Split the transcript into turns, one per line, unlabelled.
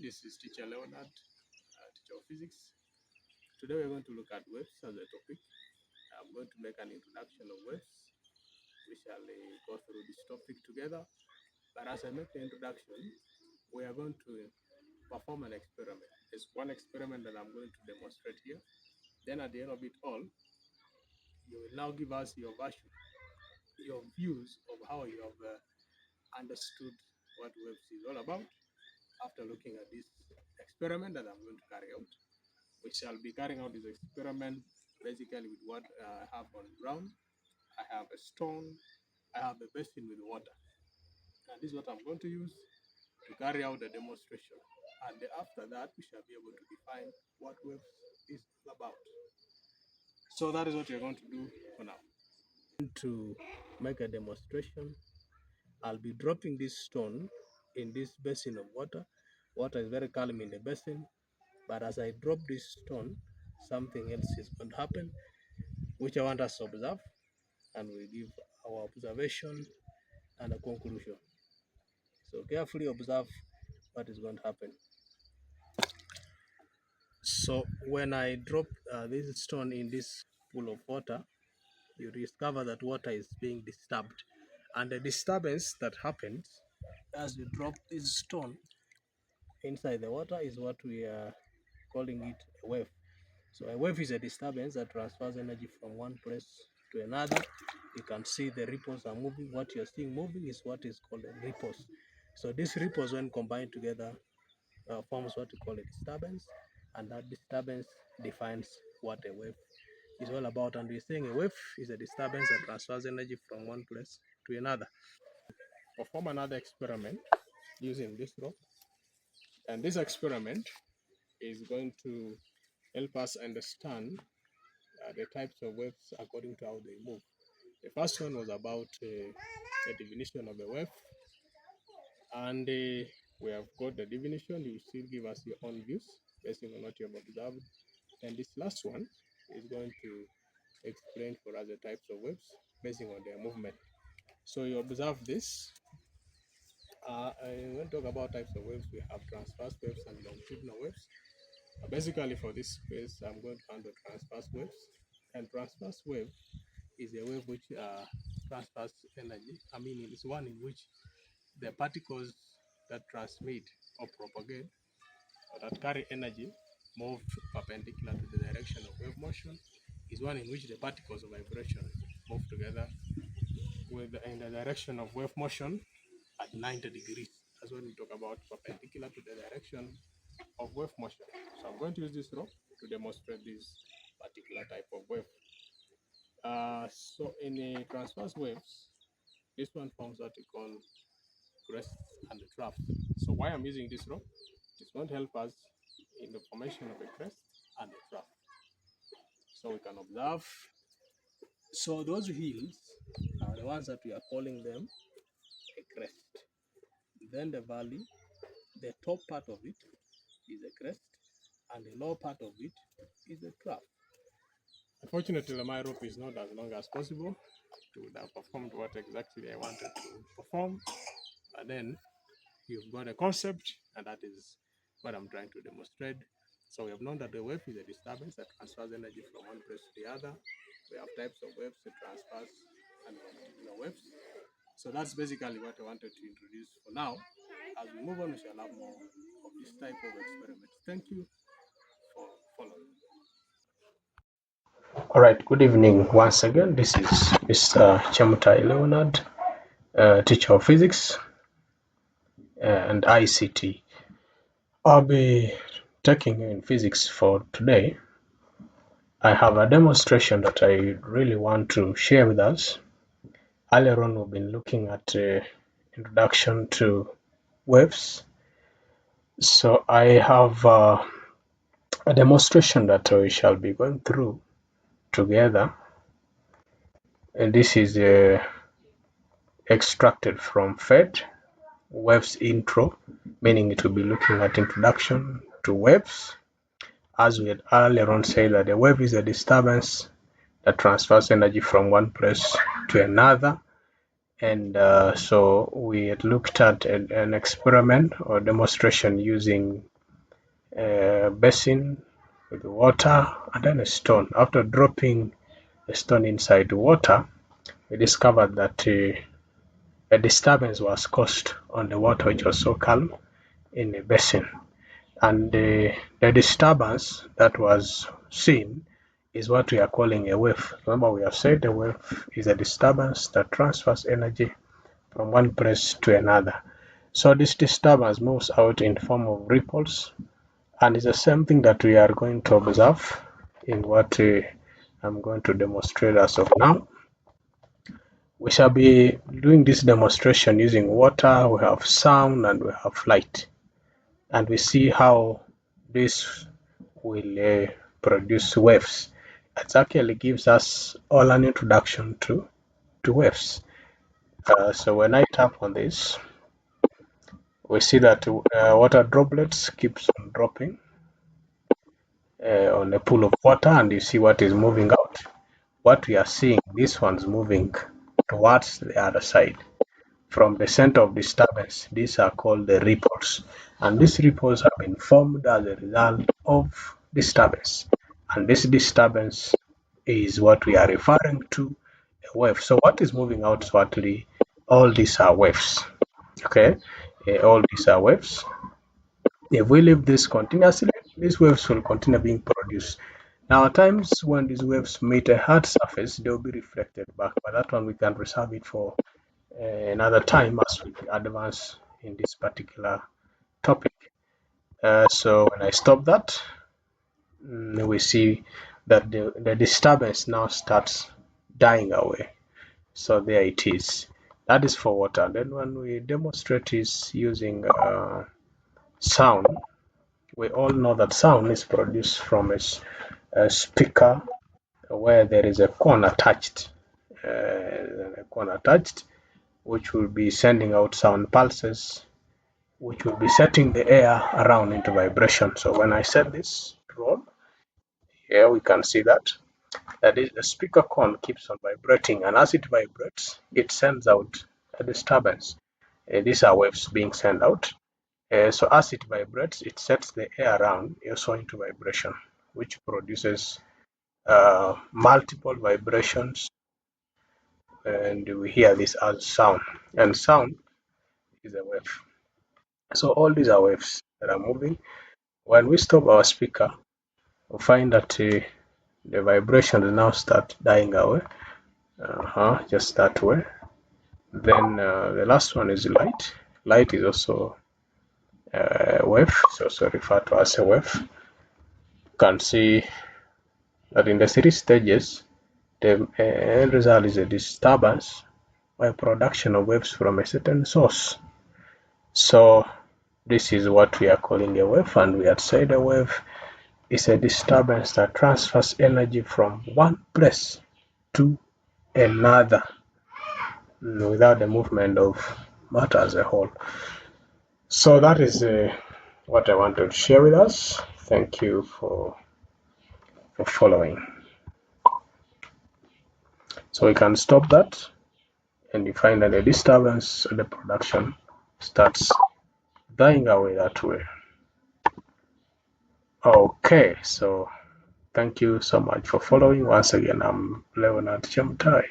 This is Teacher Leonard, teacher of physics. Today we're going to look at waves as a topic. I'm going to make an introduction of waves. We shall go through this topic together. But as I make the introduction, we are going to perform an experiment. There's one experiment that I'm going to demonstrate here. Then at the end of it all, you will now give us your version, your views of how you have understood what waves is all about after looking at this experiment that I'm going to carry out. We shall be carrying out this experiment basically with what I have on ground. I have a stone, I have a basin with water. And this is what I'm going to use to carry out the demonstration. And after that, we shall be able to define what waves is all about. So that is what we're going to do for now. To make a demonstration, I'll be dropping this stone in this basin of water. Water is very calm in the basin, but as I drop this stone, something else is going to happen, which I want us to observe, and we give our observation and a conclusion. So carefully observe what is going to happen. So when I drop this stone in this pool of water, you discover that water is being disturbed. And the disturbance that happens as we drop this stone inside the water is what we are calling it a wave. So a wave is a disturbance that transfers energy from one place to another. You can see the ripples are moving. What you're seeing moving is what is called a ripples. So these ripples, when combined together, forms what we call a disturbance, and that disturbance defines what a wave is all about. And we're saying a wave is a disturbance that transfers energy from one place to another. Perform another experiment using this rope, and this experiment is going to help us understand the types of waves according to how they move. The first one was about the definition of a wave, and we have got the definition. You still give us your own views based on what you have observed. And this last one is going to explain for us the types of waves based on their movement. So you observe this. When we talk about types of waves, we have transverse waves and longitudinal waves. Basically, for this space, I'm going to handle transverse waves. And transverse wave is a wave which transfers energy. I mean, it's one in which the particles that transmit or propagate or that carry energy move perpendicular to the direction of wave motion. Is one in which the particles of vibration move together in the direction of wave motion at 90 degrees. That's when we talk about perpendicular to the direction of wave motion. So I'm going to use this rope to demonstrate this particular type of wave. So in the transverse waves, this one forms what we call crests and troughs. So why I'm using this rope, it's going to help us in the formation of a crest and a trough. So we can observe. So those hills are the ones that we are calling them a crest. Then the valley, the top part of it is a crest, and the lower part of it is a trough. Unfortunately, my rope is not as long as possible to have performed what exactly I wanted to perform. But then you've got a concept, and that is what I'm trying to demonstrate. So we have known that the wave is a disturbance that transfers energy from one place to the other. We have types of waves, the transverse and longitudinal waves. So that's basically what I wanted to introduce for now. As we move on, we shall have more of this type of experiments. Thank you for following.
All right, good evening once again. This is Mr. Chemutai Leonard, teacher of physics and ICT. I'll be taking in physics for today. I have a demonstration that I really want to share with us. Earlier on, we've been looking at introduction to waves. So I have a demonstration that we shall be going through together. And this is extracted from PhET, waves intro, meaning it will be looking at introduction to waves. As we had earlier on said, that a wave is a disturbance that transfers energy from one place to another, And so we had looked at an experiment or demonstration using a basin with water and then a stone. After dropping a stone inside the water, we discovered that a disturbance was caused on the water, which was so calm in the basin. And the disturbance that was seen is what we are calling a wave. Remember, we have said a wave is a disturbance that transfers energy from one place to another. So this disturbance moves out in form of ripples, and it's the same thing that we are going to observe in what I'm going to demonstrate as of now. We shall be doing this demonstration using water, we have sound, and we have light. And we see how this will produce waves. It actually gives us all an introduction to waves. So when I tap on this, we see that water droplets keeps on dropping on a pool of water, and you see what is moving out. What we are seeing, this one's moving towards the other side. From the center of disturbance, these are called the ripples, and these ripples have been formed as a result of disturbance, and this disturbance is what we are referring to a wave. So what is moving out is actually all these are waves. Okay, all these are waves. If we leave this continuously, these waves will continue being produced. Now, at times when these waves meet a hard surface, they will be reflected back, but that one we can reserve it for another time as we advance in this particular topic. So when I stop that, we see that the disturbance now starts dying away. So there it is. That is for water. Then when we demonstrate is using sound, we all know that sound is produced from a speaker where there is a cone attached, which will be sending out sound pulses, which will be setting the air around into vibration. So when I set this roll, here we can see that is the speaker cone keeps on vibrating, and as it vibrates, it sends out a disturbance. These are waves being sent out. So as it vibrates, it sets the air around also into vibration, which produces multiple vibrations, and we hear this as sound. And sound is a wave. So all these are waves that are moving. When we stop our speaker, we find that the vibrations now start dying away, just that way. Then the last one is light. Light is also a wave, it's also referred to as a wave. You can see that in the three stages, the end result is a disturbance by production of waves from a certain source. So this is what we are calling a wave, and we had said a wave is a disturbance that transfers energy from one place to another without the movement of matter as a whole. So that is what I wanted to share with us. Thank you for following. So we can stop that, and you find that the disturbance of the production starts dying away that way. Okay, so thank you so much for following. Once again, I'm Leonard Chemutai.